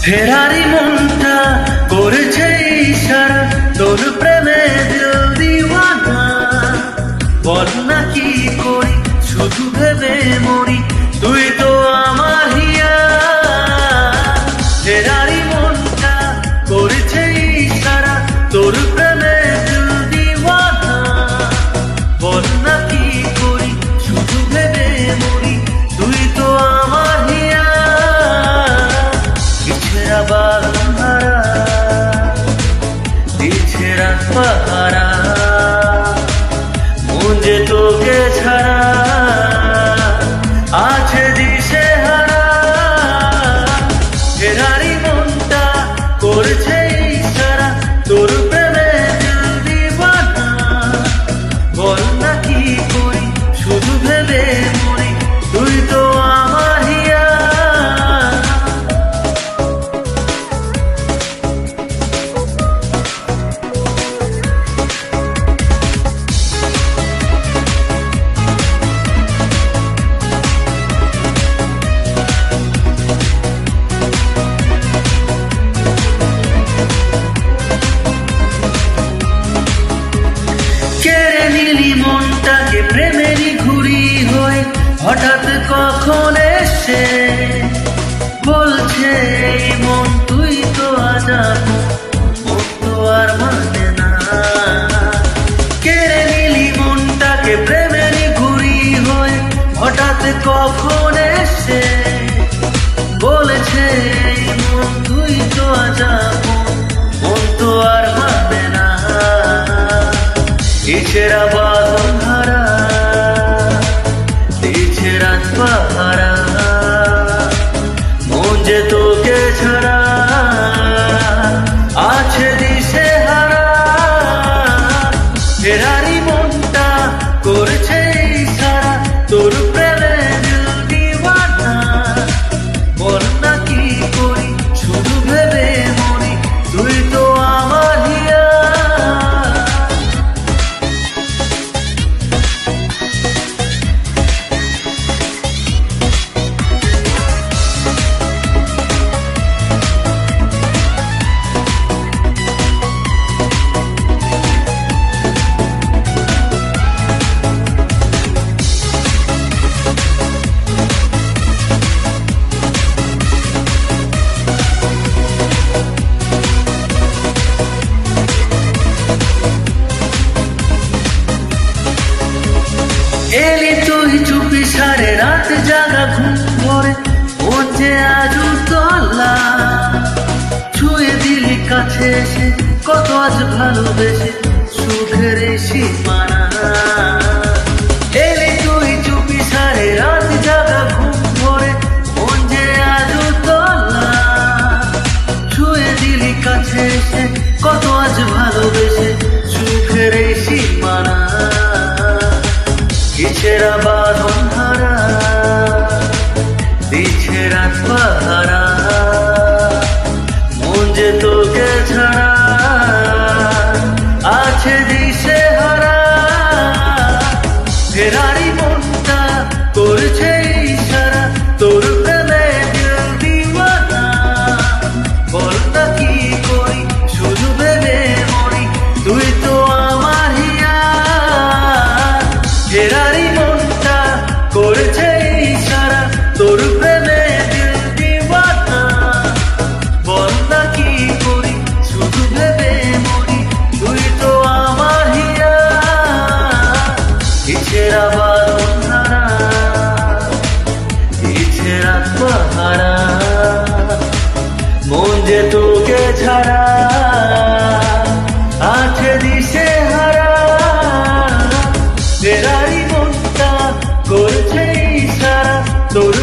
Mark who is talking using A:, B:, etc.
A: ফেরারি মনটা করেছে ইশারা, তোর প্রেমে দিল দিওয়ানা। বল না কি করি, শুধু ভেবে মরি, তুই তো আমার হিয়া। ফেরারি মনটা করেছে ইশারা, তোর প্রেমে দিল দিওয়ানা। বল না কি করি, শুধু ভেবে মরি, তুই তো আমার হিয়া। পিছেরা বাহারা দিচ্ছে রাত পাহারা, মন যে তোকে ছাড়া আছে দিশে হারা। ফেরারি মনটা করছে ইশারা, তোর প্রেমে দিল দিওয়ানা। বল না কি করি, শুধু ভেবে মরি, তুই তো আমার হিয়া। কেড়ে নিলি মনটাকে প্রেমেরই ঘুরি হয়ে, হঠাৎ কখন এসে বলছে এই মন তুই তো আজাদ, মন তো আর মানে না। কেড়ে নিলি মনটাকে প্রেমেরই ঘুরি হয়ে, হঠাৎ কখন এসে বলেছে এই মন তুই তো আজাদ, মন তো আর মানে না। ইছেরা বাঁধন হারা দিচ্ছে রাত পাহারা, মন যে তোকে ছাড়া আছে দিশে হারা। ফেরারি মনটা করছে ইশারা, তোর প্রেমে দিল দিওয়ানা। বল না কি করি, শুধু ভেবে মরি, তুই তো আমার হিয়া। এলি তুই চুপি সারে রাত জাগা ঘুম ভরে, মন যে আজ উতলা। ছুঁয়ে দিলি কাছে এসে, কত আজ ভালোবেসে, সুখের সীমানা। এলি তুই চুপি সারে রাত জাগা ঘুম ভরে, মন যে আজ উতলা। ছুঁয়ে দিলি কাছে এসে, কত আজ ভালোবেসে, সুখের সীমানা। ইছেরা বাঁধন হারা দিচ্ছে রাত পাহারা, মন যে তোকে ছাড়া আছে দিশে হারা। ফেরারি মনটা করছে ইশারা, তোর প্রেমে দিল দিওয়ানা। বল না কি করি, শুধু ভেবে মরি, তুই তো আমার হিয়া। ফেরারি মনটা করছে ইশারা, তোর প্রেমে দিল দিওয়ানা। বল না কি করি, শুধু ভেবে মরি, তুই তো আমার হিয়া। ইছেরা বাঁধন হারা দিচ্ছে রাত পাহারা, মন যে তোকে ছাড়া আছে দিশে হারা। ফেরারি মনটা করছে ইশারা, তোর